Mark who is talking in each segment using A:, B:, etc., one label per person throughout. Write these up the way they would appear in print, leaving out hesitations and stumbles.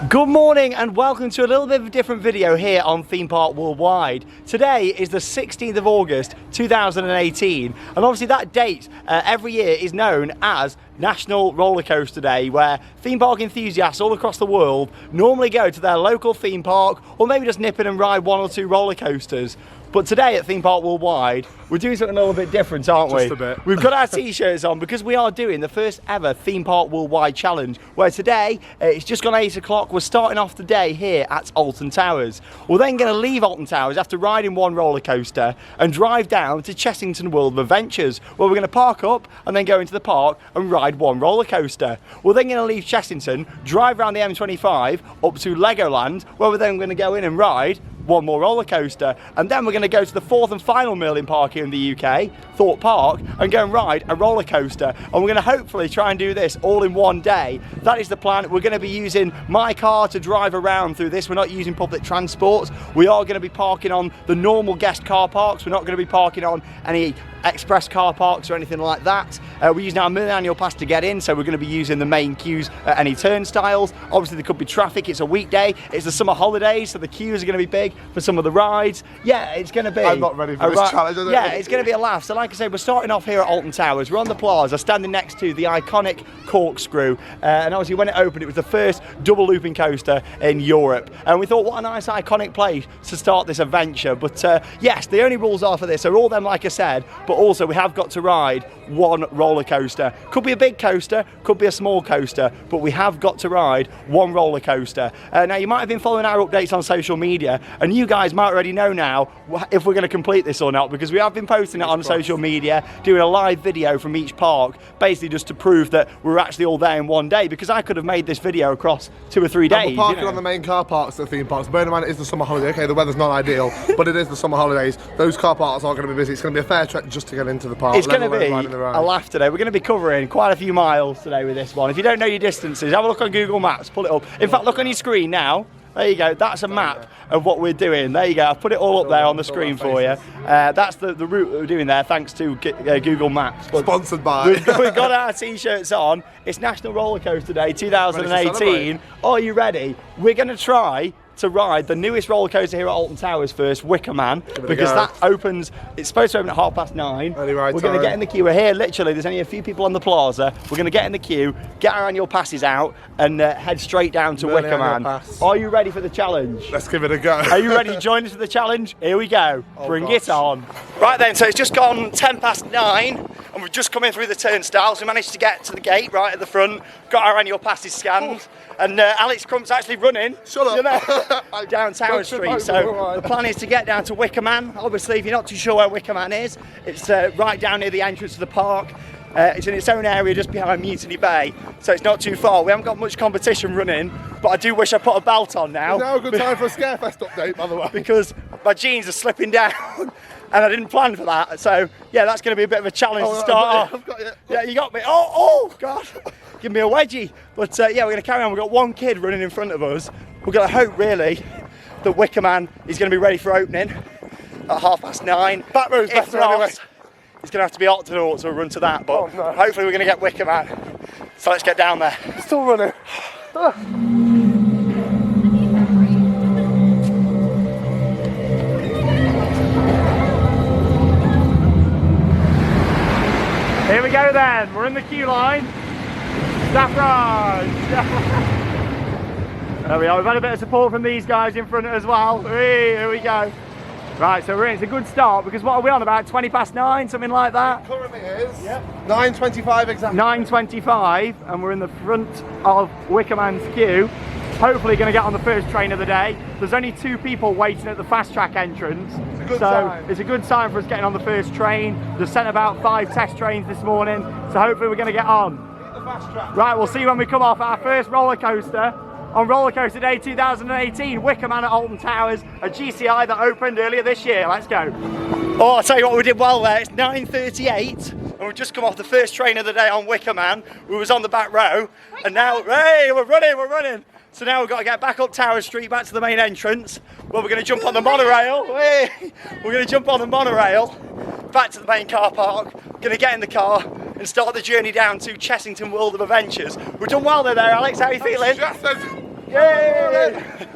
A: Good morning and welcome to a little bit of a different video here on Theme Park Worldwide. Today is the 16th of August 2018 and obviously that date every year is known as National Roller Coaster Day, where theme park enthusiasts all across the world normally go to their local theme park or maybe just nip in and ride one or two roller coasters. But today at Theme Park Worldwide, we're doing something a little bit different, aren't we?
B: Just a bit.
A: We've got our t-shirts on because we are doing the first ever Theme Park Worldwide Challenge, where today, it's just gone 8 o'clock, we're starting off the day here at Alton Towers. We're then going to leave Alton Towers after riding one roller coaster and drive down to Chessington World of Adventures, where we're going to park up and then go into the park and ride one roller coaster. We're then going to leave Chessington, drive around the M25 up to Legoland, where we're then going to go in and ride one more roller coaster, and then we're going to go to the fourth and final Merlin park here in the UK, Thorpe Park, and go and ride a roller coaster. And we're going to hopefully try and do this all in one day. That is the plan. We're going to be using my car to drive around through this. We're not using public transport. We are going to be parking on the normal guest car parks. We're not going to be parking on any express car parks or anything like that. We're using our Merlin annual pass to get in, so we're going to be using the main queues at any turnstiles. Obviously there could be traffic, it's a weekday, it's the summer holidays, so the queues are going to be big for some of the rides. Yeah, it's going to be...
B: I'm not ready for this challenge.
A: Yeah, it's going to be a laugh. So like I said, we're starting off here at Alton Towers. We're on the plaza, standing next to the iconic corkscrew, and obviously when it opened it was the first double looping coaster in Europe, and we thought what a nice iconic place to start this adventure. But yes, the only rules are for this are all them like I said, but also we have got to ride one roller coaster. Could be a big coaster, could be a small coaster, but we have got to ride one roller coaster. Now you might have been following our updates on social media, and you guys might already know now if we're going to complete this or not, because we have been posting it on social media, doing a live video from each park, basically just to prove that we're actually all there in one day, because I could have made this video across 2 or 3 days.
B: We're parking on the main car parks at theme parks. Bear in mind it is the summer holiday. Okay, the weather's not ideal, but it is the summer holidays. Those car parks aren't going to be busy. It's going to be a fair trek just to get into the park.
A: It's going to be a laugh today. We're going to be covering quite a few miles today with this one. If you don't know your distances, have a look on Google Maps, pull it up. In fact, look on your screen now. There you go, that's a map of what we're doing. There you go, I've put it all up there on the screen for you. That's the route that we're doing there, thanks to Google Maps. But
B: sponsored by.
A: We've got our t-shirts on. It's National Roller Coaster Day 2018. Are you ready? We're going to try to ride the newest roller coaster here at Alton Towers first, Wicker Man, because that opens, it's supposed to open at 9:30. We're going to get in the queue. We're here literally, there's only a few people on the plaza. We're going to get in the queue, get our annual passes out, and head straight down to Wicker Man. Are you ready for the challenge?
B: Let's give it a go.
A: Are you ready to join us for the challenge? Here we go. Bring it on. Right then, so it's just gone 9:10, and we've just come in through the turnstiles. We managed to get to the gate right at the front, got our annual passes scanned, and Alex Crump's actually running.
B: Shut up.
A: You know, down Tower Street. So the plan is to get down to Wicker Man. Obviously, if you're not too sure where Wicker Man is, it's right down near the entrance to the park. It's in its own area just behind Mutiny Bay, so it's not too far. We haven't got much competition running, but I do wish I put a belt on now.
B: Is now a good time for a Scarefest update, by the way?
A: Because my jeans are slipping down. And I didn't plan for that, so yeah, that's going to be a bit of a challenge to start off. Yeah, you got me. Oh, God, give me a wedgie. But yeah, we're going to carry on. We've got one kid running in front of us. We're going to hope, really, that Wicker Man is going to be ready for opening at 9:30.
B: Back row's better anyway.
A: It's going to have to be Alton Towers to run to that, but hopefully we're going to get Wicker Man. So let's get down there.
B: Still running.
A: Here we go then, we're in the queue line. Saffron! There we are, we've had a bit of support from these guys in front as well. Here we go. Right, so we're in, it's a good start because what are we on, about 9:20, something like that?
B: It currently is. Yep. 9:25 exactly.
A: 9:25, and we're in the front of Wicker Man's queue. Hopefully going to get on the first train of the day. There's only 2 people waiting at the fast track entrance.
B: It's a good sign.
A: It's a good sign for us getting on the first train. They've sent about 5 test trains this morning, so hopefully we're going to get on.
B: The fast track.
A: Right, we'll see you when we come off our first roller coaster on Roller Coaster Day 2018, Wicker Man at Alton Towers, a GCI that opened earlier this year. Let's go. Oh, I'll tell you what, we did well there. It's 9:38. And we've just come off the first train of the day on Wicker Man. We was on the back row, and now, hey, we're running. So now we've got to get back up Tower Street, back to the main entrance, where we're going to jump on the monorail. Hey, we're going to jump on the monorail, back to the main car park, going to get in the car and start the journey down to Chessington World of Adventures. We've done well there, Alex. How are you feeling? Yay!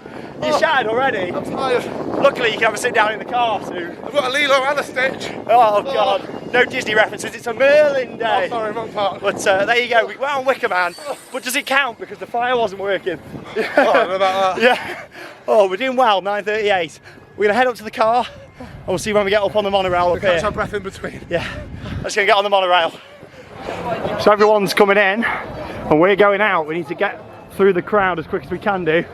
A: You shattered already?
B: I'm tired.
A: Luckily, you can have a sit down in the car soon.
B: I've got a Lilo and a Stitch.
A: Oh God, no Disney references, it's a Merlin day.
B: Oh, sorry, wrong part.
A: But there you go, we went on Wicker Man. But does it count? Because the fire wasn't working.
B: Oh, I don't know about that.
A: Yeah. Oh, we're doing well, 9:38. We're gonna head up to the car and we'll see when we get up on the monorail up here.
B: Catch our breath in between.
A: Yeah, let's go get on the monorail. So everyone's coming in and we're going out. We need to get through the crowd as quick as we can do.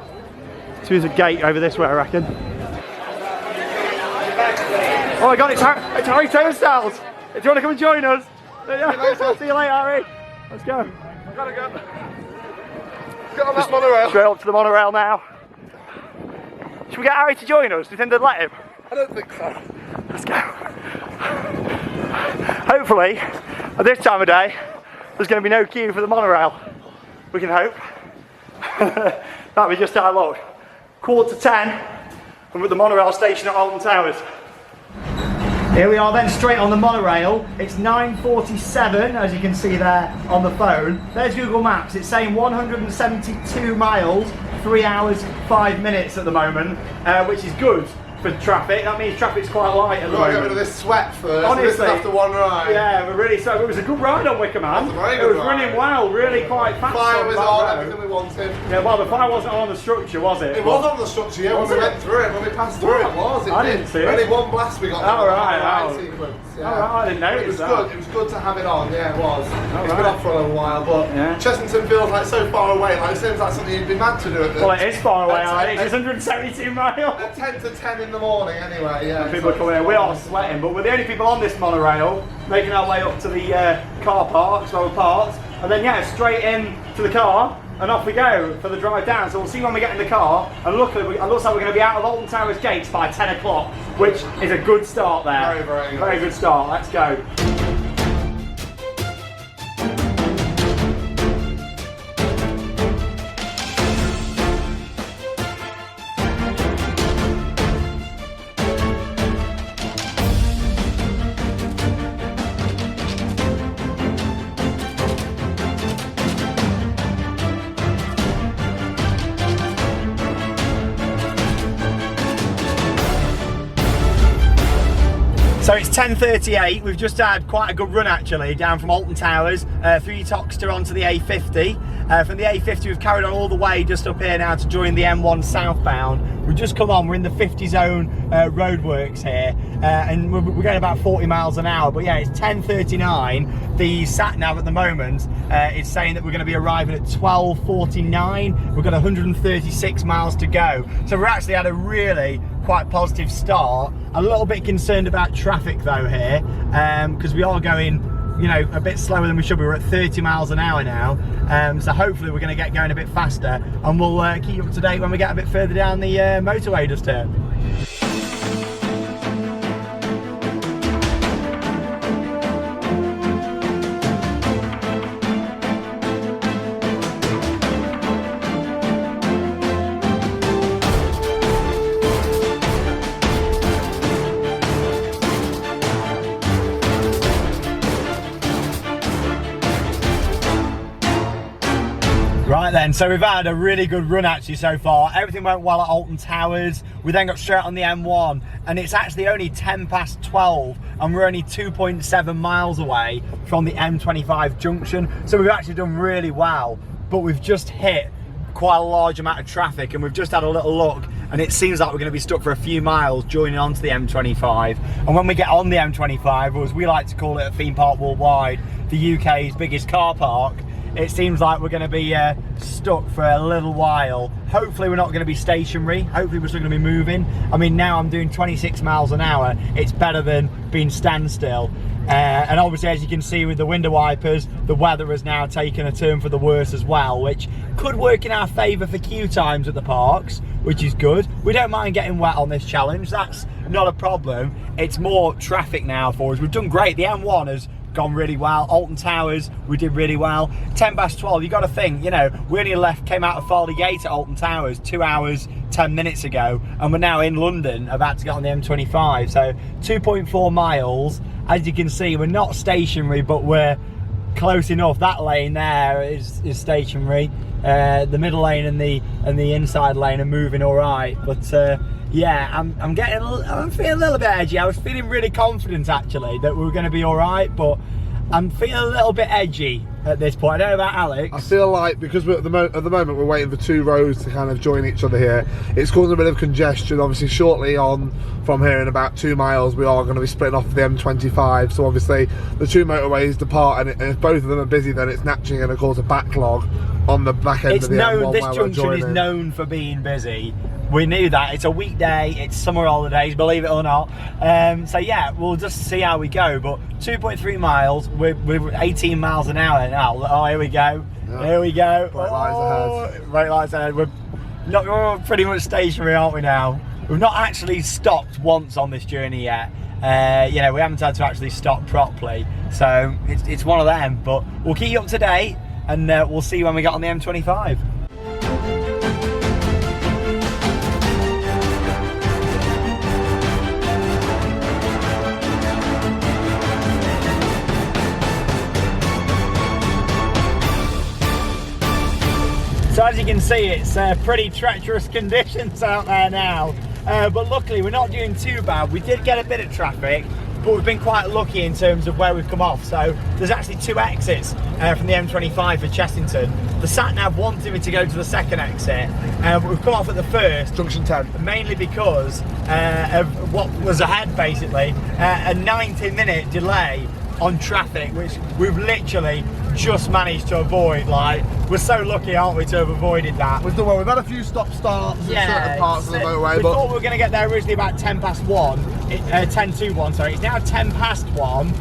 A: So there's a gate over this way, I reckon. Oh my God, it's Harry Turnstiles. Do you want to come and join us? See you later, Harry. Let's go.
B: I've got to go. Get on that monorail.
A: Straight up to the monorail now. Should we get Harry to join us? Do you think they'd let him?
B: I don't think so.
A: Let's go. Hopefully, at this time of day, there's going to be no queue for the monorail. We can hope. That'll be just our luck. 9:45, and we're at the monorail station at Alton Towers. Here we are then, straight on the monorail. It's 9:47, as you can see there on the phone. There's Google Maps. It's saying 172 miles, 3 hours, 5 minutes at the moment, which is good for traffic. That means traffic's quite light at the moment.
B: Get rid of this sweat first.
A: Honestly,
B: this is after one ride.
A: Yeah, we're really so. It was a good ride on Wicker Man. It was running well, really quite fast.
B: Fire was
A: that
B: on,
A: road.
B: everything we wanted.
A: Yeah, well, the fire wasn't on the structure, was it?
B: It was on the structure, yeah, when we went through it, when we passed through it was.
A: I didn't see it.
B: Only one blast we got.
A: Oh, right,
B: ride
A: oh.
B: sequence. Yeah.
A: Oh, right, I didn't notice
B: It was
A: that.
B: good. It was good to have it on. Yeah, it was. It's
A: right.
B: been off for a little while, but
A: Yeah.
B: Chessington feels like so far away. Like it seems like something you'd be mad to do at the.
A: Well, it is far away.
B: At
A: It's 172 miles.
B: At 10 to 10 in the morning, anyway. Yeah.
A: People are coming in. We are sweating, but we're the only people on this monorail, making our way up to the car parks where we're parked, and then yeah, straight in to the car, and off we go for the drive down. So we'll see when we get in the car, and luckily it looks like we're going to be out of Alton Towers gates by 10 o'clock, which is a good start there.
B: Very, very good.
A: Very good start. Let's go. So it's 10:38. We've just had quite a good run actually down from Alton Towers through Toxter onto the A50. From the A50 we've carried on all the way just up here now to join the M1 southbound. We've just come on, we're in the 50 zone roadworks here, and we're going about 40 miles an hour. But yeah, it's 10:39. The sat nav at the moment is saying that we're going to be arriving at 12:49. We've got 136 miles to go. So we're actually had a really quite positive start. A little bit concerned about traffic though here, because we are going, you know, a bit slower than we should be. We're at 30 miles an hour now, so hopefully we're going to get going a bit faster, and we'll keep you up to date when we get a bit further down the motorway just here. Right then, so we've had a really good run actually so far. Everything went well at Alton Towers. We then got straight on the M1, and it's actually only 12:10, and we're only 2.7 miles away from the M25 junction. So we've actually done really well, but we've just hit quite a large amount of traffic, and we've just had a little look, and it seems like we're going to be stuck for a few miles joining onto the M25. And when we get on the M25, or as we like to call it at Theme Park Worldwide, the UK's biggest car park, it seems like we're going to be stuck for a little while. Hopefully we're not going to be stationary. Hopefully we're still going to be moving. I mean, now I'm doing 26 miles an hour. It's better than being standstill. And obviously, as you can see with the window wipers, the weather has now taken a turn for the worse as well, which could work in our favour for queue times at the parks, which is good. We don't mind getting wet on this challenge. That's not a problem. It's more traffic now for us. We've done great. The M1 has gone really well. Alton Towers, we did really well. 12:10, you got to think, you know, we only came out of Farley Gate at Alton Towers 2 hours 10 minutes ago, and we're now in London about to get on the M25. So 2.4 miles. As you can see, we're not stationary, but we're close enough. That lane there is stationary. The middle lane and the inside lane are moving all right. But yeah, I'm feeling a little bit edgy. I was feeling really confident actually that we were going to be all right, but I'm feeling a little bit edgy at this point. I don't know about Alex.
B: I feel like because we're at the moment we're waiting for 2 roads to kind of join each other here, it's causing a bit of congestion. Obviously shortly on from here in about 2 miles we are going to be splitting off the M25, so obviously the 2 motorways depart, and if both of them are busy then it's naturally going to cause a backlog on the back end of the M1.
A: This junction is known for being busy. We knew that. It's a weekday, it's summer holidays, believe it or not. So yeah, we'll just see how we go. But 2.3 miles, we're 18 miles an hour now. Oh, here we go. Yeah. Here we go.
B: Bright lights ahead.
A: Bright lights ahead. We're pretty much stationary, aren't we now? We've not actually stopped once on this journey yet. You know, we haven't had to actually stop properly. So it's one of them. But we'll keep you up to date, and we'll see you when we get on the M25. So as you can see, it's pretty treacherous conditions out there now, but luckily we're not doing too bad. We did get a bit of traffic, but we've been quite lucky in terms of where we've come off. So there's actually 2 exits from the M25 for Chessington. The sat-nav wanted me to go to the second exit, but we've come off at the first.
B: Junction 10.
A: Mainly because of what was ahead, basically. A 90-minute delay on traffic, which we've literally just managed to avoid. Like, we're so lucky, aren't we, to have avoided that.
B: We've had a few stop-starts in certain parts of the motorway.
A: We thought we were going to get there originally about 10 past 1, 10 to 1, sorry. It's now 10 past 1,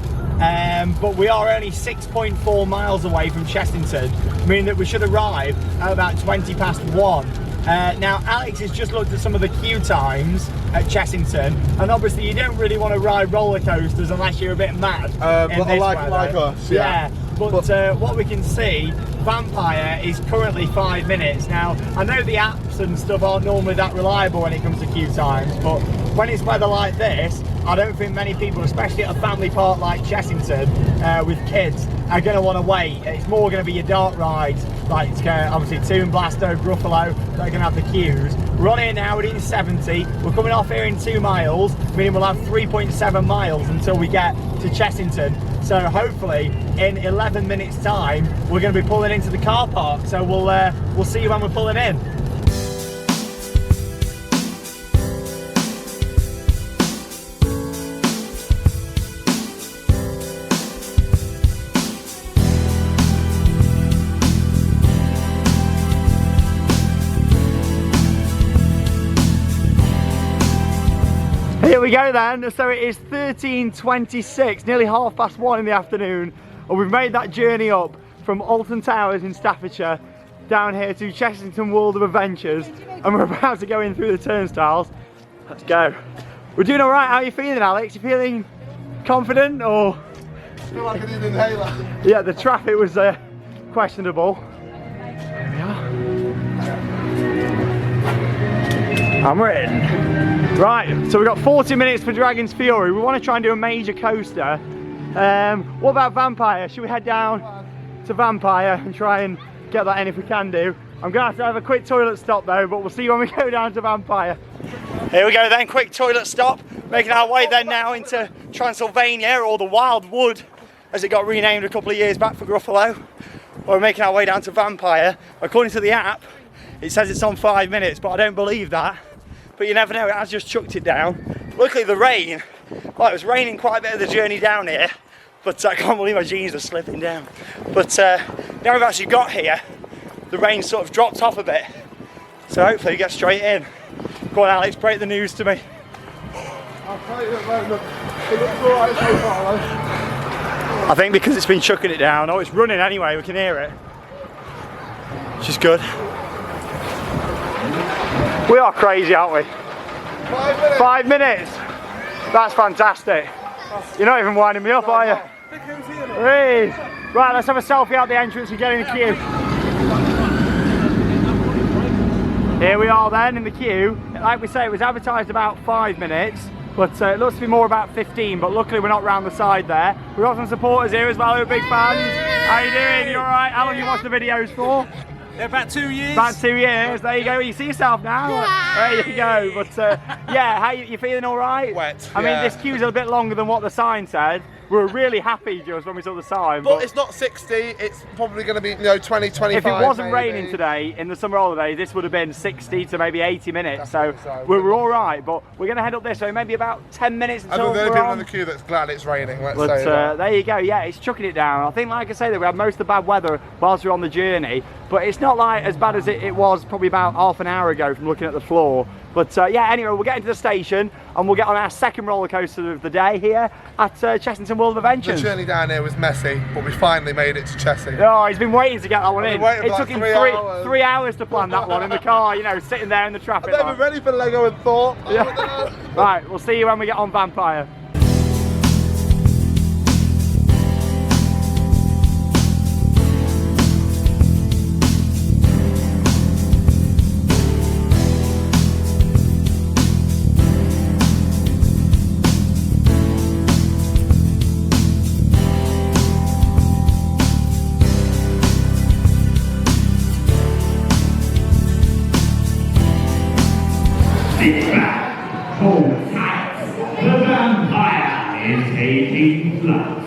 A: but we are only 6.4 miles away from Chessington, meaning that we should arrive at about 20 past 1. Now Alex has just looked at some of the queue times at Chessington, and obviously you don't really want to ride roller coasters unless you're a bit mad.
B: Like us, yeah.
A: But what we can see, Vampire is currently 5 minutes. Now I know the apps and stuff aren't normally that reliable when it comes to queue times, but when it's weather like this, I don't think many people, especially at a family park like Chessington with kids, are going to want to wait. It's more going to be your dark rides, like obviously Toon Blasto, Gruffalo, that are going to have the queues. We're on here now, we're doing 70. We're coming off here in 2 miles, meaning we'll have 3.7 miles until we get to Chessington. So hopefully in 11 minutes time, we're going to be pulling into the car park. So we'll see you when we're pulling in. Here we go then. So it is 13:26, nearly 1:30 in the afternoon, and we've made that journey up from Alton Towers in Staffordshire down here to Chessington World of Adventures, and we're about to go in through the turnstiles. Let's go. We're doing all right. How are you feeling, Alex? You feeling confident, or?
B: I feel like I need an inhaler.
A: Yeah, the traffic was questionable. There we are. And we're in. Right, so we've got 40 minutes for Dragon's Fury. We want to try and do a major coaster. What about Vampire? Should we head down to Vampire and try and get that in if we can do? I'm going to have a quick toilet stop though, but we'll see when we go down to Vampire. Here we go then, quick toilet stop. Making our way then now into Transylvania, or the Wild Wood, as it got renamed a couple of years back for Gruffalo. We're making our way down to Vampire. According to the app, it says it's on 5 minutes, but I don't believe that. But you never know, it has just chucked it down. Luckily the rain, well, it was raining quite a bit of the journey down here, but I can't believe my jeans are slipping down. But now we've actually got here, the rain sort of dropped off a bit. So hopefully we get straight in. Go on Alex, break the news to me.
B: I'll tell you at the moment, it looks alright so far though.
A: I think because it's been chucking it down. Oh, it's running anyway, we can hear it. Which is good. We are crazy, aren't we?
B: 5 minutes.
A: 5 minutes. That's fantastic. You're not even winding me up, are you? Hey. Right, let's have a selfie out the entrance and get in the queue. Here we are then in the queue. Like we say, it was advertised about 5 minutes. but it looks to be more about 15, but luckily we're not round the side there. We've got some supporters here as well who are big fans. How you doing? You alright? How long have you watched the videos for?
C: Yeah, about 2 years.
A: About 2 years, there you go, you see yourself now. There you go, but yeah, how you feeling alright?
C: Wet,
A: I mean, this queue's a bit longer than what the sign said. We were really happy just when we saw the sign.
B: But it's not 60, it's probably going to be, you know, 20, 25
A: If it wasn't
B: maybe.
A: raining today, in the summer holidays, this would have been 60 to maybe 80 minutes. So we were alright, but we're going to head up this way, maybe about 10 minutes until
B: I'm the only
A: we're
B: people
A: on.
B: in the queue that's glad it's raining, let's
A: But
B: say that.
A: there you go, yeah, it's chucking it down. I think, like I say, that we had most of the bad weather whilst we were on the journey, but it's not like as bad as it was probably about half an hour ago from looking at the floor. But yeah, anyway, we'll get into the station and we'll get on our second roller coaster of the day here at Chessington World of Adventures.
B: The journey down here was messy, but we finally made it to Chessing.
A: Oh, he's been waiting to get that one in.
B: It
A: It took him 3 hours to plan that one in the car, you know, sitting there in the traffic.
B: I've never ready for Lego and Thorpe.
A: Yeah. Right, we'll see you when we get on Vampire.
D: Sit back, hold tight. The vampire is taking flight.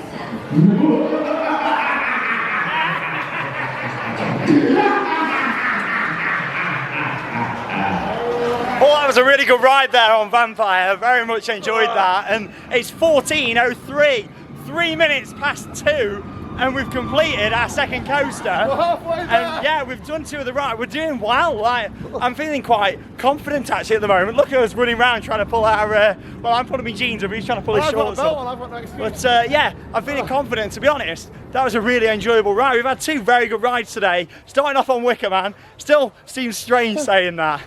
A: Well, that was a really good ride there on Vampire. Very much enjoyed that. And it's 14:03, 3 minutes past 2. And we've completed our second coaster.
B: We're halfway there.
A: And yeah, we've done 2 of the ride. We're doing well. Like, I'm feeling quite confident actually at the moment. Look at us running around trying to pull our. Well, I'm pulling my jeans up. He's trying to pull his shorts up.
B: I've got no excuse.
A: But yeah, I'm feeling confident. To be honest, that was a really enjoyable ride. We've had 2 very good rides today. Starting off on Wicker Man. Still seems strange saying that.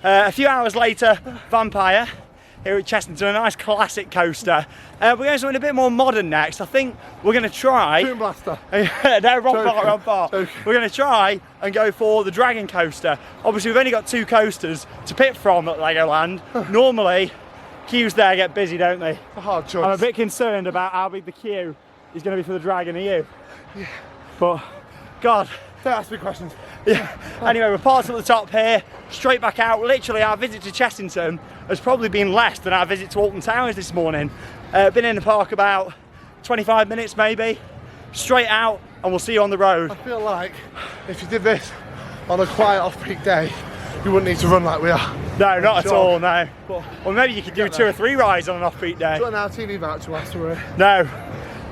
A: A few hours later, Vampire. Here at Chessington, a nice classic coaster. We're going to something a bit more modern next. I think we're going to try.
B: Boom Blaster.
A: No, wrong part.
B: Joking.
A: We're going to try and go for the Dragon Coaster. Obviously, we've only got 2 coasters to pick from at Legoland. Normally, queues there get busy, don't they?
B: A hard choice.
A: I'm a bit concerned about how big the queue is going to be for the Dragon. Are you?
B: Yeah.
A: But, God.
B: Don't ask me questions.
A: Yeah. Anyway, we're parked at the top here, straight back out. Literally, our visit to Chessington has probably been less than our visit to Alton Towers this morning. Been in the park about 25 minutes maybe. Straight out, and we'll see you on the road.
B: I feel like if you did this on a quiet off-peak day, you wouldn't need to run like we are.
A: No, not at
B: Sure.
A: all, no.
B: But
A: Or maybe you could do 2 or 3 rides on an off-peak day.
B: got an TV voucher after
A: No,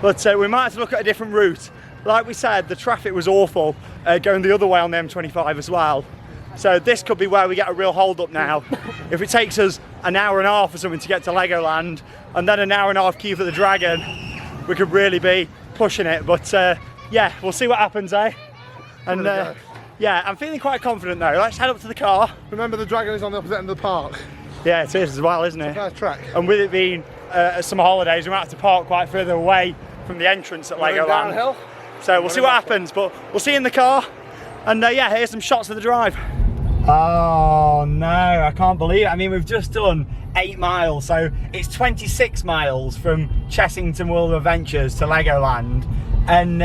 A: but we might have to look at a different route. Like we said, the traffic was awful going the other way on the M25 as well. So this could be where we get a real hold up now. If it takes us an hour and a half or something to get to Legoland and then an hour and a half queue for the Dragon, we could really be pushing it. But yeah, we'll see what happens, eh? And yeah, I'm feeling quite confident though. Let's head up to the car.
B: Remember, the Dragon is on the opposite end of the park.
A: Yeah, it is as well, isn't it?
B: Nice track.
A: And with it being summer holidays, we might have to park quite further away from the entrance at Legoland.
B: Downhill.
A: So we'll see what happens, but we'll see you in the car. And yeah, here's some shots of the drive. Oh no, I can't believe it. I mean, we've just done 8 miles, so it's 26 miles from Chessington World of Adventures to Legoland. And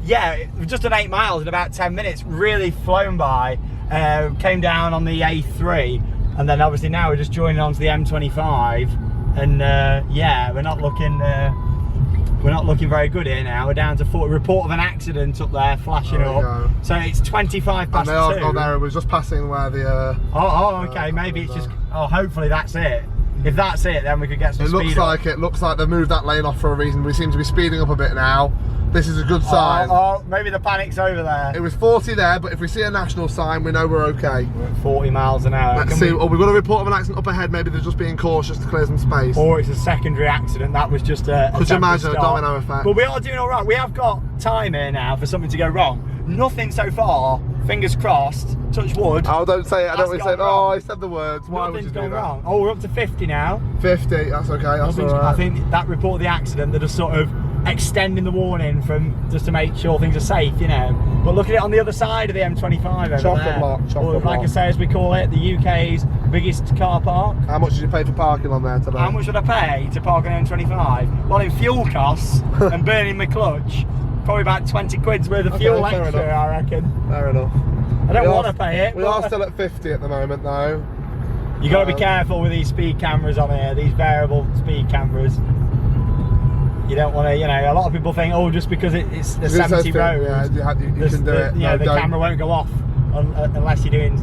A: yeah, we've just done 8 miles in about 10 minutes, really flown by. Came down on the A3, and then obviously now we're just joining onto the M25. And yeah, we're not looking very good here now. We're down to 40. Report of an accident up there, flashing
B: There we
A: up.
B: go.
A: So it's 25 past 2.
B: And they are there. It was just passing where the.
A: Oh, okay. Maybe it's just. Oh, hopefully that's it. If that's it, then we could get some
B: It
A: speed
B: looks
A: up.
B: like it. Looks like they moved that lane off for a reason. We seem to be speeding up a bit now. This is a good sign.
A: Oh, maybe the panic's over there.
B: It was 40 there, but if we see a national sign, we know we're okay.
A: We're at 40 miles an hour.
B: Let's
A: Can
B: see.
A: we-
B: Oh, we've got a report of an accident up ahead. Maybe they're just being cautious to clear some space.
A: Or it's a secondary accident. That was just a.
B: Could you imagine a
A: start.
B: domino effect?
A: But we are doing all right. We have got time here now for something to go wrong. Nothing so far. Fingers crossed. Touch wood.
B: Oh, don't say it. I don't want
A: That's
B: to say it.
A: gone wrong.
B: Oh, I said the words. Why would you
A: Nothing's
B: do
A: gone
B: that?
A: wrong. Oh, we're up to 50 now.
B: 50. That's okay. That's all right.
A: I think that report of the accident, they're just sort of extending the warning from just to make sure things are safe, you know. But look at it on the other side of the M25 over
B: Chocolate
A: there.
B: block, chocolate
A: Like I
B: block.
A: say, as we call it, the UK's biggest car park.
B: How much did you pay for parking on there today?
A: How much would I pay to park on M25? Well, in fuel costs and burning my clutch, probably about 20 quid's worth of fuel
B: fair
A: extra,
B: enough.
A: I reckon.
B: Fair enough.
A: I don't want to pay it.
B: We
A: but
B: are still at 50 at the moment though.
A: You got to be careful with these speed cameras on here, these variable speed cameras. You don't want to, you know, a lot of people think, oh, just because it's the 70 road,
B: yeah, you can do it.
A: You know,
B: No,
A: the
B: don't.
A: camera won't go off unless you're doing,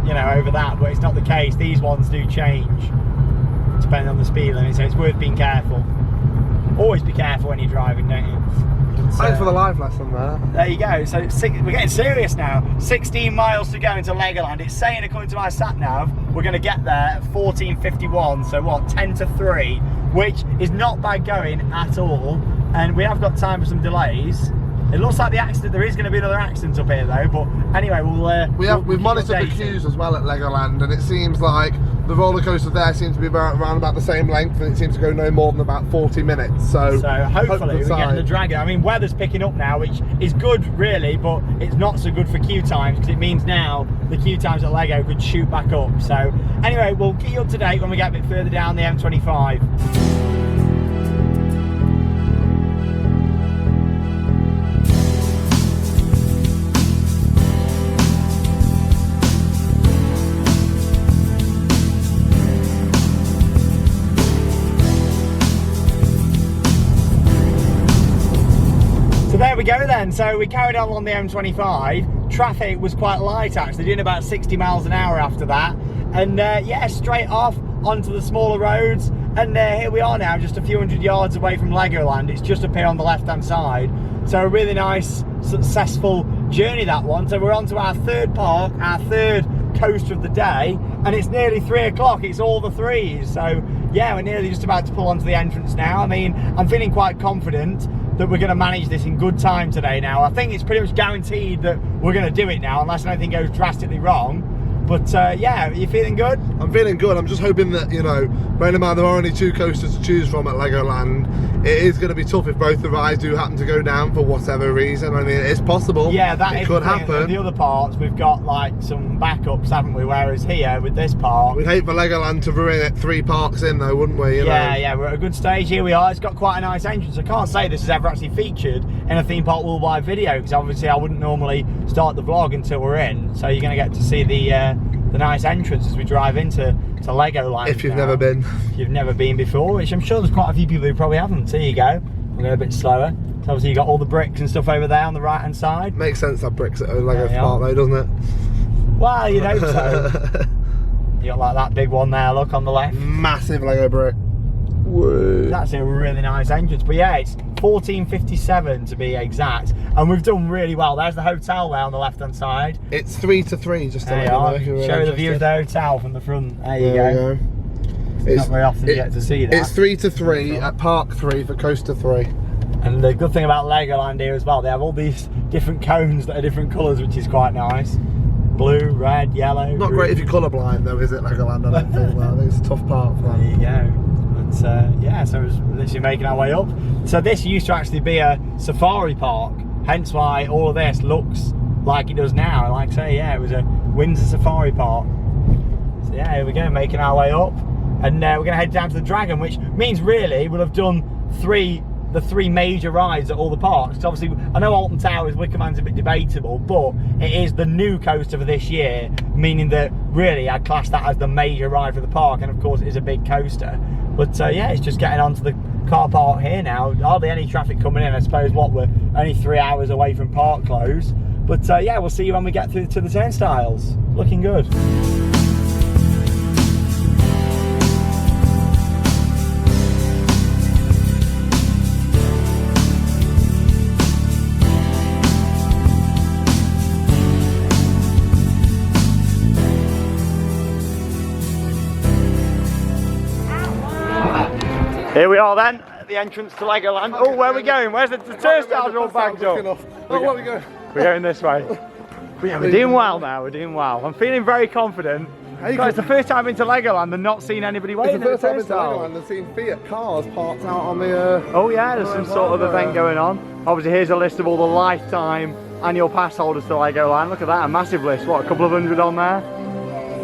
A: you know, over that. But it's not the case. These ones do change depending on the speed limit, so it's worth being careful. Always be careful when you're driving, don't you?
B: Thanks for the live lesson there.
A: There you go. So we're getting serious now. 16 miles to go into Legoland. It's saying, according to my sat nav, we're going to get there at 14:51. So what? 10 to 3, which is not bad going at all. And we have got time for some delays. It looks like the accident. There is going to be another accident up here though. But anyway,
B: We've monitored the queues as well at Legoland, and it seems like the roller coaster there seems to be around about the same length, and it seeems to go no more than about 40 minutes. So
A: hopefully we're getting the dragon. I mean, weather's picking up now, which is good really, but it's not so good for queue times because it means now the queue times at Lego could shoot back up. So anyway, we'll keep you up to date when we get a bit further down the M25. So there we go then. So we carried on the M25. Traffic was quite light actually, doing about 60 miles an hour after that. And yeah, straight off onto the smaller roads. And here we are now, just a few hundred yards away from Legoland. It's just up here on the left-hand side. So a really nice, successful journey, that one. So we're on to our third park, our third coaster of the day. And it's nearly 3 o'clock, it's all the threes. So yeah, we're nearly just about to pull onto the entrance now. I mean, I'm feeling quite confident that we're going to manage this in good time today now. I think it's pretty much guaranteed that we're going to do it now, unless anything goes drastically wrong. But yeah, are you feeling good?
B: I'm feeling good. I'm just hoping that, you know, bearing in mind there are only 2 coasters to choose from at Legoland, it is going to be tough if both the rides do happen to go down for whatever reason. I mean, it's possible.
A: Yeah, that
B: it could happen.
A: The other parts, we've got like some backups, haven't we? Whereas here, with this park,
B: We'd hate for Legoland to ruin it 3 parks in though, wouldn't we? You know?
A: Yeah, we're at a good stage. Here we are. It's got quite a nice entrance. I can't say this has ever actually featured in a theme park worldwide video, because obviously I wouldn't normally start the vlog until we're in. So you're going to get to see the nice entrance as we drive into Legoland.
B: If you've never been.
A: If you've never been before, which I'm sure there's quite a few people who probably haven't. Here you go. We'll go a bit slower. So obviously you've got all the bricks and stuff over there on the right hand side.
B: Makes sense to have bricks at Lego Park though, doesn't it?
A: Well, you'd hope so. You got like that big one there, look, on the left.
B: Massive Lego brick. Whoa.
A: That's a really nice entrance. But yeah, it's 14:57 to be exact, and we've done really well. There's the hotel there on the left hand side.
B: It's 3 to 3, just to
A: There
B: let
A: you
B: you
A: are.
B: know if you're
A: Show the view of
B: interested.
A: the hotel from the front. There you
B: There
A: go.
B: we go.
A: Not very often you get to see that.
B: It's 3 to 3 at Park 3 for Coaster 3.
A: And the good thing about Legoland here as well, they have all these different cones that are different colours, which is quite nice. Blue, red, yellow.
B: Not
A: green.
B: great if you're colourblind though, is it, Legoland? I don't think. Well, I think it's a tough part for that.
A: There you go. But yeah, so we're literally making our way up. So this used to actually be a safari park, hence why all of this looks like it does now. And like I say, yeah, it was a Windsor Safari Park. So yeah, here we go, making our way up. And we're going to head down to the Dragon, which means really we'll have done the three major rides at all the parks. So obviously, I know Alton Towers, Wicker Man's a bit debatable, but it is the new coaster for this year, meaning that really I'd class that as the major ride for the park, and of course it is a big coaster. But yeah, it's just getting onto the car park here now. Hardly any traffic coming in. I suppose we're only 3 hours away from park close. But yeah, we'll see you when we get through to the turnstiles. Looking good. Here we are then, at the entrance to Legoland. Oh, where are we going? Where's the turnstiles are all bagged up?
B: Oh, where we go?
A: We're going this way. But yeah, we're doing well now, we're doing well. I'm feeling very confident God, it's the first time I've been to Legoland and not seen anybody waiting.
B: It's the first time
A: at
B: I've been to Legoland and seen Fiat cars parked out on the...
A: Oh yeah, there's some sort of event going on. Obviously here's a list of all the lifetime annual pass holders to Legoland. Look at that, a massive list. What, a couple of hundred on there?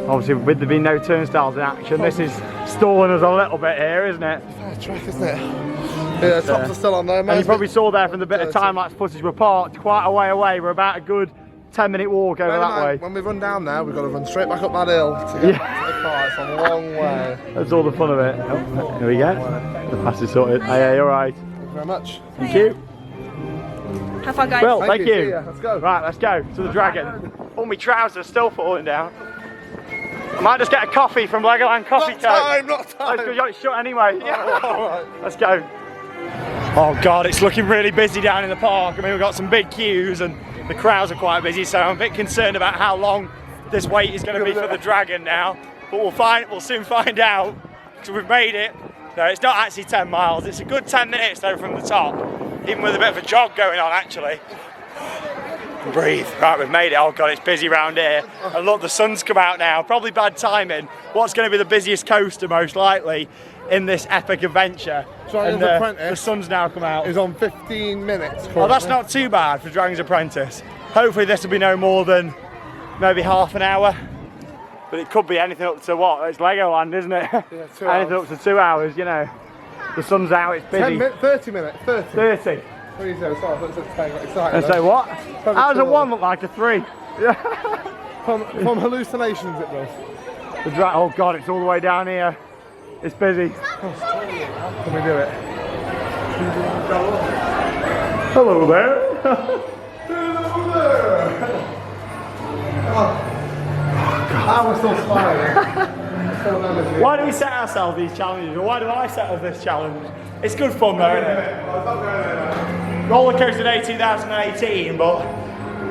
A: Obviously with there being no turnstiles in action, this is stalling us a little bit here, isn't it?
B: Fair track, isn't it? Yeah, the tops are still on there, man.
A: And you probably saw there from the bit of time-lapse footage, we're parked quite a way away. We're about a good 10-minute walk over that way.
B: When we run down there, we've got to run straight back up that hill to get to the car. It's a long way.
A: That's all the fun of it. Oh, here we go. The pass is sorted. Hey, all right.
B: Thank you very much.
A: Thank you.
C: Have fun, guys.
A: Well, thank you.
B: See ya. Let's go.
A: Right, let's go to the Dragon. Oh, my trousers are still falling down. I might just get a coffee from Legoland Coffee Co.
B: Not time.
A: Let's go, it's shut anyway.
B: Oh, all right.
A: Let's go. Oh God, it's looking really busy down in the park. I mean, we've got some big queues and the crowds are quite busy, so I'm a bit concerned about how long this wait is going to be for the Dragon now. But we'll soon find out, because we've made it. No, it's not actually 10 miles. It's a good 10 minutes though from the top, even with a bit of a jog going on actually. Breathe. Right, we've made it. Oh God, it's busy round here. And look, the sun's come out now. Probably bad timing. What's going to be the busiest coaster most likely in this epic adventure?
B: Dragon's
A: And,
B: Apprentice
A: the sun's now come out.
B: is on 15 minutes.
A: Well, that's not too bad for Dragon's Apprentice. Hopefully this will be no more than maybe half an hour. But it could be anything up to what? It's Legoland, isn't it?
B: Yeah, 2 hours.
A: Anything up to 2 hours, you know. The sun's out, it's busy.
B: 30 minutes. 30.
A: 30.
B: 30, sorry, I thought it said 10. Got excited.
A: And so what?
B: Probably
A: How does a
B: 2
A: 1 look like a 3?
B: From hallucinations it does.
A: Oh God, it's all the way down here. It's busy.
B: Can we do it?
A: Hello there.
B: I was still smiling.
A: Why do we set ourselves these challenges? Or why do I set us this challenge? It's good fun though, isn't it? Roller Coaster Day 2018, but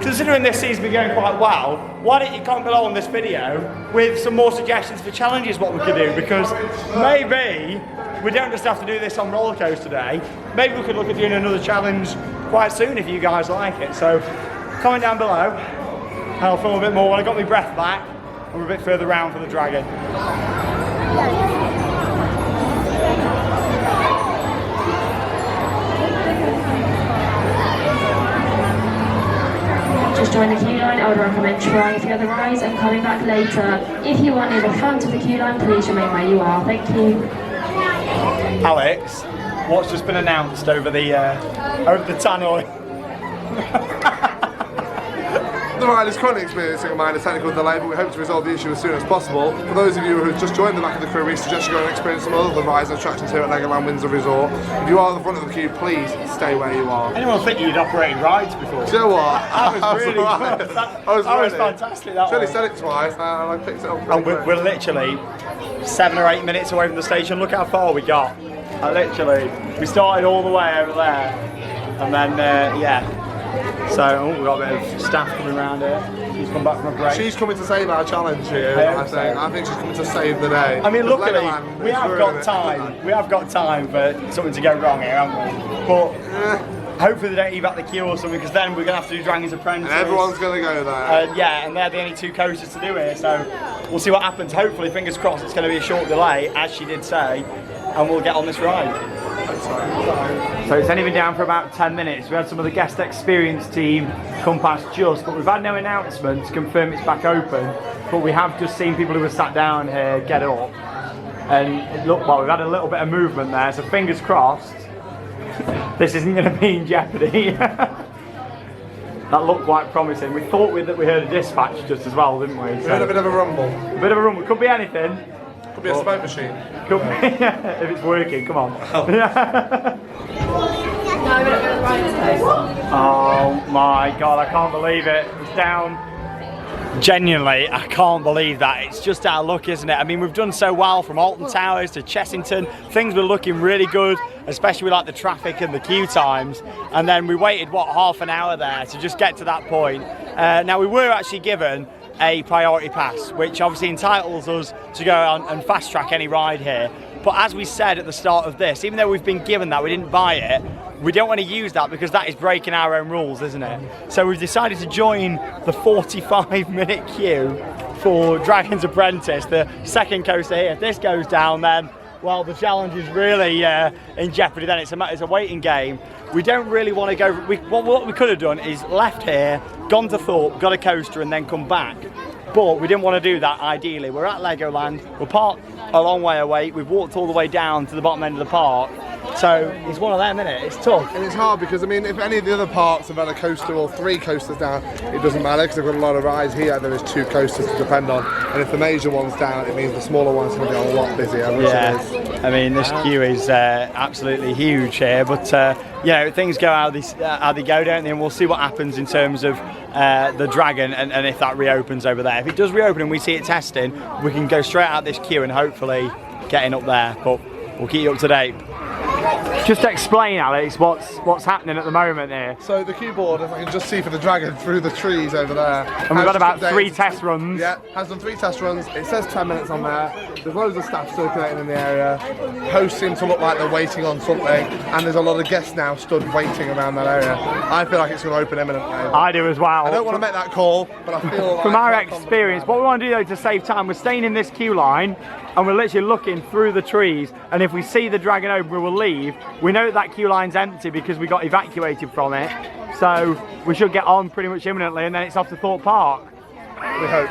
A: considering this season's been going quite well, why don't you comment below on this video with some more suggestions for challenges what we could do, because maybe we don't just have to do this on Roller Coaster Day, maybe we could look at doing another challenge quite soon if you guys like it. So comment down below and I'll film a bit more when I got my breath back and we're a bit further round for the Dragon.
C: Just join the queue line. I would recommend trying a few other rides and coming back later. If you are near the front of the queue line, please remain where you are. Thank you.
A: Alex, what's just been announced over the tannoy?
B: The ride is currently experiencing a minor technical delay, but we hope to resolve the issue as soon as possible. For those of you who have just joined the back of the crew, we suggest you go and experience some other rides and attractions here at Legoland Windsor Resort. If you are at the front of the queue, please stay where you are.
A: Anyone think you'd operated rides before?
B: Do you know what?
A: That was really
B: right.
A: good. That
B: was
A: was fantastic, that
B: She only
A: one.
B: said it twice, and I picked it up.
A: And we're literally 7 or 8 minutes away from the station. Look how far we got. We started all the way over there, and then yeah. So we've got a bit of staff coming around here. She's come back from a break.
B: She's coming to save our challenge here, I think she's coming to save the day.
A: I mean, luckily,
B: Legoland
A: we
B: is
A: have
B: ruining
A: got
B: it.
A: time. We have got time for something to go wrong here, haven't we? But hopefully they don't evac the queue or something, because then we're going to have to do Dragon's Apprentice.
B: And everyone's going to go there.
A: Yeah, and they're the only 2 coasters to do it, so we'll see what happens. Hopefully, fingers crossed, it's going to be a short delay, as she did say, and we'll get on this ride. So it's only been down for about 10 minutes. We had some of the guest experience team come past just, but we've had no announcement to confirm it's back open. But we have just seen people who were sat down here get up. And it looked like we've had a little bit of movement there, so fingers crossed this isn't going to be in jeopardy. That looked quite promising. We thought that we heard a dispatch just as well, didn't we?
B: We had a bit of a rumble.
A: A bit of a rumble. Could be anything.
B: Could be a smoke machine.
A: Could be, if it's working, come on. Oh my God, I can't believe it. It's down. Genuinely, I can't believe that. It's just our luck, isn't it? I mean, we've done so well from Alton Towers to Chessington. Things were looking really good, especially with like the traffic and the queue times. And then we waited, what, half an hour there to just get to that point. Now, we were actually given a priority pass, which obviously entitles us to go on and fast track any ride here. But as we said at the start of this, even though we've been given that, we didn't buy it, we don't want to use that because that is breaking our own rules, isn't it? So we've decided to join the 45-minute queue for Dragon's Apprentice, the second coaster here. If this goes down, then, well, the challenge is really in jeopardy then. It's a waiting game. We don't really want to go... what we could have done is left here, gone to Thorpe, got a coaster and then come back. But we didn't want to do that, ideally. We're at Legoland, we're parked a long way away, we've walked all the way down to the bottom end of the park. So it's one of them, isn't it? It's tough.
B: And it's hard because, I mean, if any of the other parks have had a coaster or 3 coasters down, it doesn't matter because they've got a lot of rides. Here there is 2 coasters to depend on. And if the major one's down, it means the smaller one's going to be a lot busier.
A: Yeah, I mean, this queue is absolutely huge here, but you know, things go how they go, don't they? And we'll see what happens in terms of the Dragon and if that reopens over there. If it does reopen and we see it testing, we can go straight out this queue and hopefully getting up there, but we'll keep you up to date. Just explain, Alex, what's happening at the moment here.
B: So the queue board, as I can just see for the Dragon through the trees over there.
A: And we've got about 3 test runs.
B: Yeah, has done 3 test runs. It says 10 minutes on there. There's loads of staff circulating in the area. Hosts seem to look like they're waiting on something. And there's a lot of guests now stood waiting around that area. I feel like it's going to open imminently.
A: I do as well.
B: I don't want to make that call, but I feel like...
A: From our experience, what we want to do though to save time, we're staying in this queue line and we're literally looking through the trees, and if we see the Dragon open, we will leave. We know that queue line's empty because we got evacuated from it, so we should get on pretty much imminently, and then it's off to Thorpe Park.
B: We hope.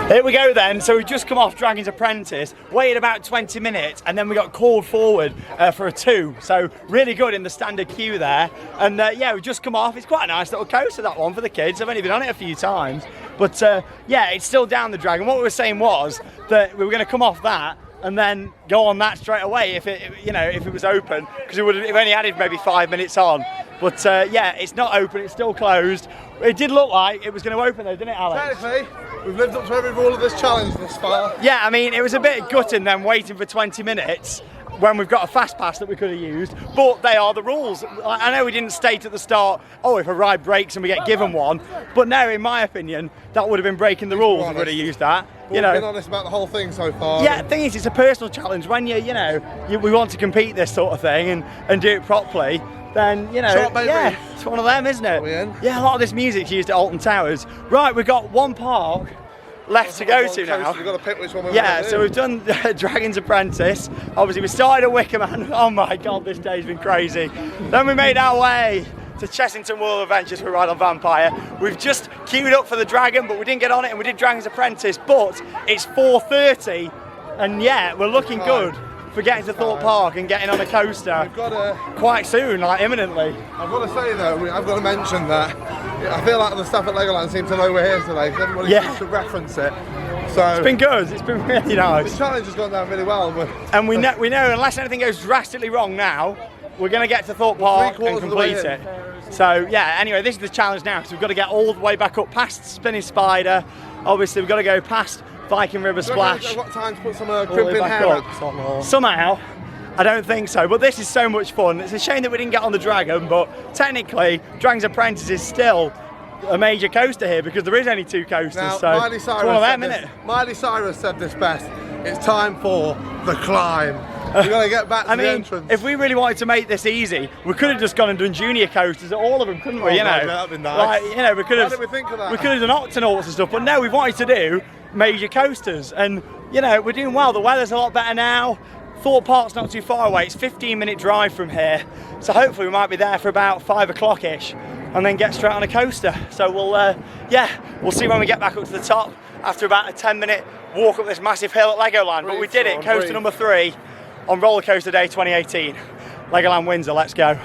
A: Here we go then. So we've just come off Dragon's Apprentice, waited about 20 minutes, and then we got called forward for a 2. So really good in the standard queue there. And yeah, we've just come off. It's quite a nice little coaster, that one, for the kids. I've only been on it a few times. But yeah, it's still down the Dragon. What we were saying was that we were going to come off that and then go on that straight away if it, you know, if it was open, because it would have only added maybe 5 minutes on. But yeah, it's not open, it's still closed. It did look like it was going to open though, didn't it, Alex?
B: Technically, we've lived up to every rule of this challenge thus far.
A: Yeah, I mean, it was a bit gutting then waiting for 20 minutes when we've got a fast pass that we could have used, but they are the rules. I know we didn't state at the start, oh, if a ride breaks and we get given one, but no, in my opinion, that would have been breaking the rules if we would have used that.
B: We've been honest about the whole thing so far.
A: Yeah, the thing is, it's a personal challenge. When we want to compete this sort of thing and do it properly, then, yeah, it's one of them, isn't it? Yeah, a lot of this music's used at Alton Towers. Right, we've got one park left to go to now.
B: We've got to pick which one we
A: want
B: to do.
A: So we've done Dragon's Apprentice. Obviously, we started at Wickerman. Oh my God, this day's been crazy. Then we made our way to Chessington World of Adventures for a ride on Vampire. We've just queued up for the Dragon, but we didn't get on it, and we did Dragon's Apprentice, but it's 4:30, and yeah, we're looking good for getting to Thorpe Park and getting on a coaster quite soon, like imminently.
B: I've got to say though, I've got to mention that I feel like the staff at Legoland seem to know we're here today, because everybody seems to reference it. So
A: it's been good, it's been really nice.
B: The challenge has gone down really well. But
A: and we know unless anything goes drastically wrong now, we're going to get to Thorpe Park and complete it. So yeah, anyway, this is the challenge now, because we've got to get all the way back up past Spinning Spider. Obviously we've got to go past Viking River Splash.
B: I've got time to put some crimping hair on.
A: Somehow, I don't think so, but this is so much fun. It's a shame that we didn't get on the Dragon, but technically Dragon's Apprentice is still a major coaster here because there is only 2 coasters.
B: Now,
A: so
B: Miley
A: it's one of them, isn't it?
B: Miley Cyrus said this best. It's time for the climb. We've got to get back to the entrance.
A: If we really wanted to make this easy, we could have just gone and done junior coasters at all of them, couldn't we?
B: That'd be nice.
A: Like, we could have.
B: Why didn't we think of that?
A: We could have done Octonauts and stuff, but no, we wanted to do major coasters, and we're doing well. The weather's a lot better now. Thorpe Park's not too far away. It's a 15-minute drive from here, so hopefully we might be there for about 5 o'clock-ish, and then get straight on a coaster. So we'll see when we get back up to the top after about a 10-minute walk up this massive hill at Legoland. But we did it, coaster number 3 on Roller Coaster Day 2018. Legoland Windsor, let's go.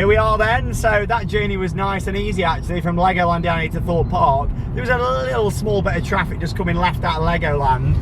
A: Here we are then, so that journey was nice and easy actually, from Legoland down here to Thorpe Park. There was a little small bit of traffic just coming left out of Legoland.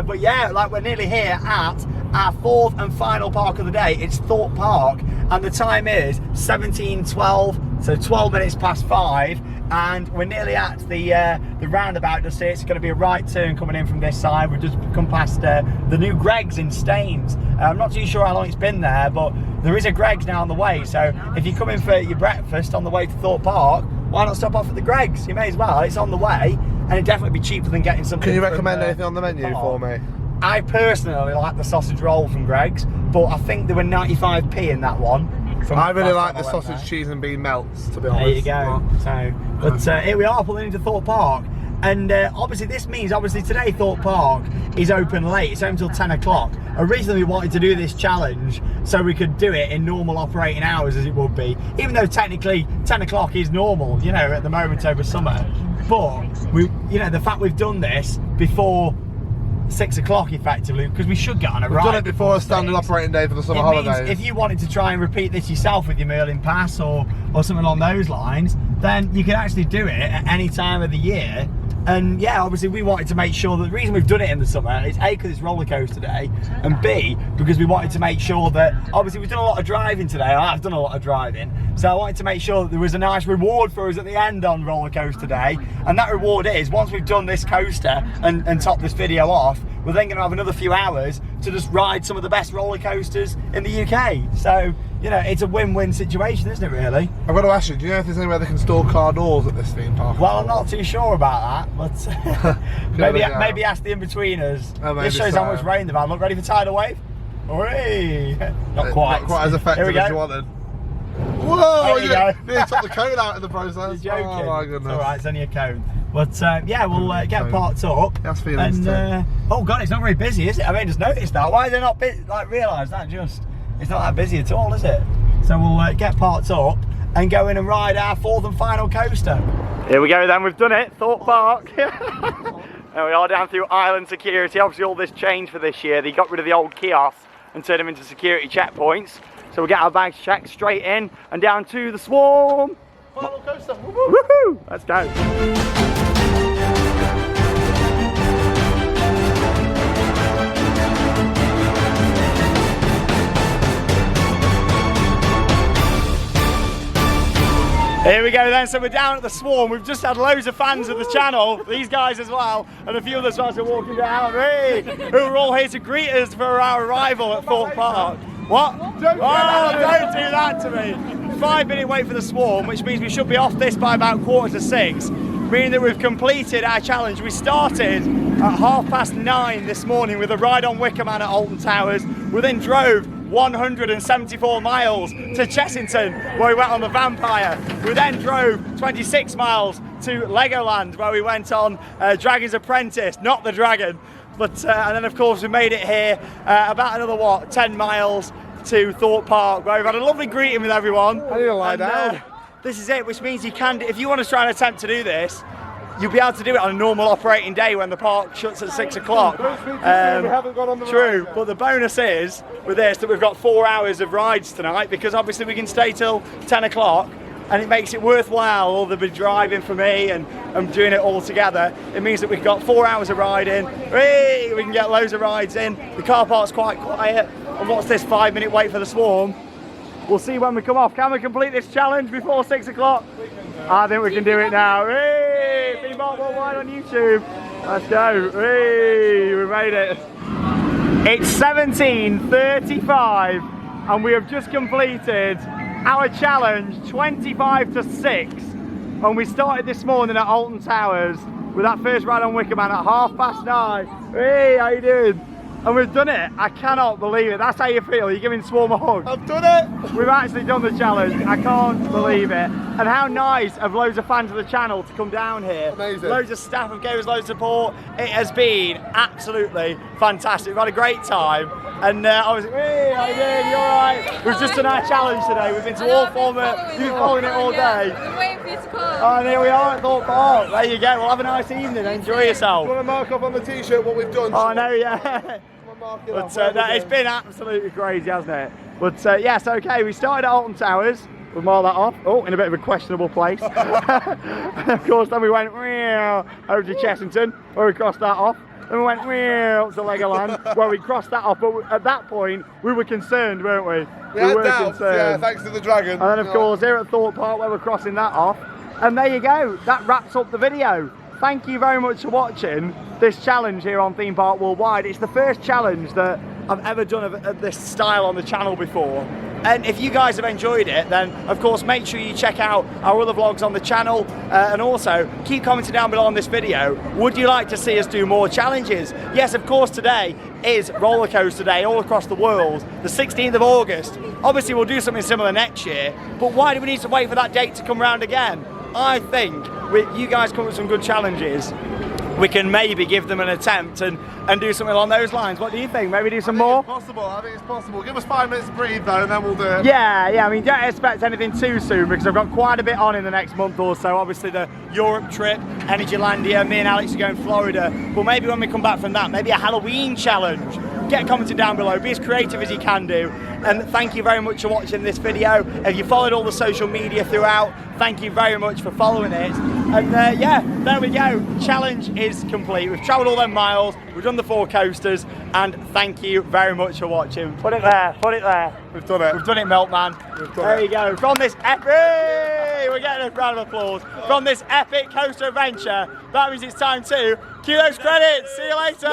A: But yeah, like we're nearly here at our fourth and final park of the day. It's Thorpe Park, and the time is 17:12, so 12 minutes past 5. And we're nearly at the roundabout just here. It's going to be a right turn coming in from this side. We've just come past the new Greggs in Staines. I'm not too sure how long it's been there, but there is a Greggs now on the way. So if you come in for your breakfast on the way to Thorpe Park, why not stop off at the Greggs? You may as well. It's on the way, and it'd definitely be cheaper than getting something.
B: Can you recommend anything on the menu for me?
A: I personally like the sausage roll from Greggs, but I think there were 95p in that one.
B: I really like the sausage, cheese and bean melts, to be honest.
A: There you go. But here we are pulling into Thorpe Park, and obviously this means today Thorpe Park is open late. It's open until 10 o'clock. Originally we wanted to do this challenge so we could do it in normal operating hours as it would be, even though technically 10 o'clock is normal, you know, at the moment over summer. But the fact we've done this before 6 o'clock effectively, because we should get on a ride.
B: We've done it before a standard operating day for the summer holidays.
A: If you wanted to try and repeat this yourself with your Merlin pass or something along those lines, then you can actually do it at any time of the year. And yeah, obviously we wanted to make sure that the reason we've done it in the summer is A, because it's roller coaster day, and B, because we wanted to make sure that obviously we've done a lot of driving today. I've done a lot of driving, so I wanted to make sure that there was a nice reward for us at the end on roller coaster day. And that reward is, once we've done this coaster and topped this video off, we're then going to have another few hours to just ride some of the best roller coasters in the UK. So, you know, it's a win-win situation, isn't it, really?
B: I've got to ask you, do you know if there's anywhere they can store car doors at this theme park?
A: Well, I'm not too sure about that, but maybe ask the in-betweeners. This shows how much rain they've had. Look, ready for tidal wave? Hooray! Not quite.
B: Not quite as effective as you wanted. Whoa!
A: There you go.
B: Nearly took the cone out in the process.
A: You're joking.
B: Oh my goodness.
A: It's alright, it's only a cone. But yeah, we'll get parked up.
B: That's feelings too.
A: Oh god, it's not very busy, is it? I mean, just noticed that. Why are they not busy? Like, realise that just, it's not that busy at all, is it? So we'll get parked up and go in and ride our fourth and final coaster. Here we go then, we've done it, Thorpe Park. There we are, down through island security. Obviously all this changed for this year. They got rid of the old kiosks and turned them into security checkpoints. So we'll get our bags checked straight in and down to the Swarm.
B: Final coaster.
A: Woohoo! Let's go. Here we go then, so we're down at the Swarm. We've just had loads of fans of the channel, these guys as well, and a few of the guys are walking down, who are all here to greet us for our arrival at Thorpe Park. What? Don't do that to me. 5-minute wait for the Swarm, which means we should be off this by about 6:15, meaning that we've completed our challenge. We started at 9:30 this morning with a ride on Wicker Man at Alton Towers. We then drove 174 miles to Chessington, where we went on the Vampire. We then drove 26 miles to Legoland, where we went on Dragon's Apprentice, not the dragon. But and then of course we made it here about another 10 miles to Thorpe Park, where we've had a lovely greeting with everyone.
B: I need to lie down.
A: This is it, which means you can, if you want to try and attempt to do this, you'll be able to do it on a normal operating day when the park shuts at 6 o'clock.
B: We haven't gone on the
A: True,
B: ride.
A: but the bonus is with this that we've got 4 hours of rides tonight, because obviously we can stay till 10 o'clock. And it makes it worthwhile, all the big driving for me and I'm doing it all together. It means that we've got 4 hours of riding. Whee! We can get loads of rides in. The car park's quite quiet. And what's this 5-minute wait for the Swarm? We'll see when we come off. Can we complete this challenge before 6 o'clock? I think we can do it now. Whee! Be Mark Worldwide on YouTube. Let's go. Whee! We made it. It's 17:35 and we have just completed our challenge 25 to 6, and we started this morning at Alton Towers with that first ride on Wicker Man at 9:30. Hey, how you doing? And we've done it. I cannot believe it. That's how you feel. You're giving Swarm a hug.
B: I've done it.
A: We've actually done the challenge. I can't believe it. And how nice of loads of fans of the channel to come down here.
B: Amazing.
A: Loads of staff have gave us loads of support. It has been absolutely fantastic. We've had a great time. And I was like, hey, how you doing? You alright? We've just done our challenge today. We've been to all format. You've been following it all day.
E: I've been waiting for you to come.
A: Oh, and here we are at Thorpe Park. There you go. Well, have a nice evening. Enjoy yourself.
B: Do you want to mark up on the t-shirt what we've done?
A: Oh, I know, yeah. But it's been absolutely crazy, hasn't it? But yes, okay, we started at Alton Towers, we marked that off. Oh, in a bit of a questionable place. And of course, then we went over to Chessington, where we crossed that off. Then we went up to Legoland, where we crossed that off. But at that point, we were concerned, weren't we?
B: We were doubts, yeah, thanks to the dragon.
A: And then, of course, here at Thorpe Park, where we're crossing that off. And there you go. That wraps up the video. Thank you very much for watching this challenge here on Theme Park Worldwide. It's the first challenge that I've ever done of this style on the channel before. And if you guys have enjoyed it, then of course make sure you check out our other vlogs on the channel, and also keep commenting down below on this video. Would you like to see us do more challenges? Yes, of course, today is roller coaster day all across the world, the 16th of August. Obviously we'll do something similar next year, but why do we need to wait for that date to come round again? I think with you guys come up with some good challenges, we can maybe give them an attempt and do something along those lines. What do you think? Maybe do some more?
B: It's possible. I think it's possible. Give us 5 minutes to breathe though, and then we'll do it.
A: Yeah. I mean, don't expect anything too soon because I've got quite a bit on in the next month or so. Obviously, the Europe trip, Energylandia. Me and Alex are going to Florida. But maybe when we come back from that, maybe a Halloween challenge. Get commenting down below. Be as creative as you can do. And thank you very much for watching this video. If you followed all the social media throughout, thank you very much for following it. And yeah, there we go. Challenge is complete. We've travelled all them miles. We've done the 4 coasters. And thank you very much for watching. Put it there. Put it there.
B: We've done it.
A: We've done it, Milkman. There you go. From this epic, we're getting a round of applause. From this epic coaster adventure, that means it's time to cue those credits. See you later.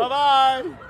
A: Bye-bye.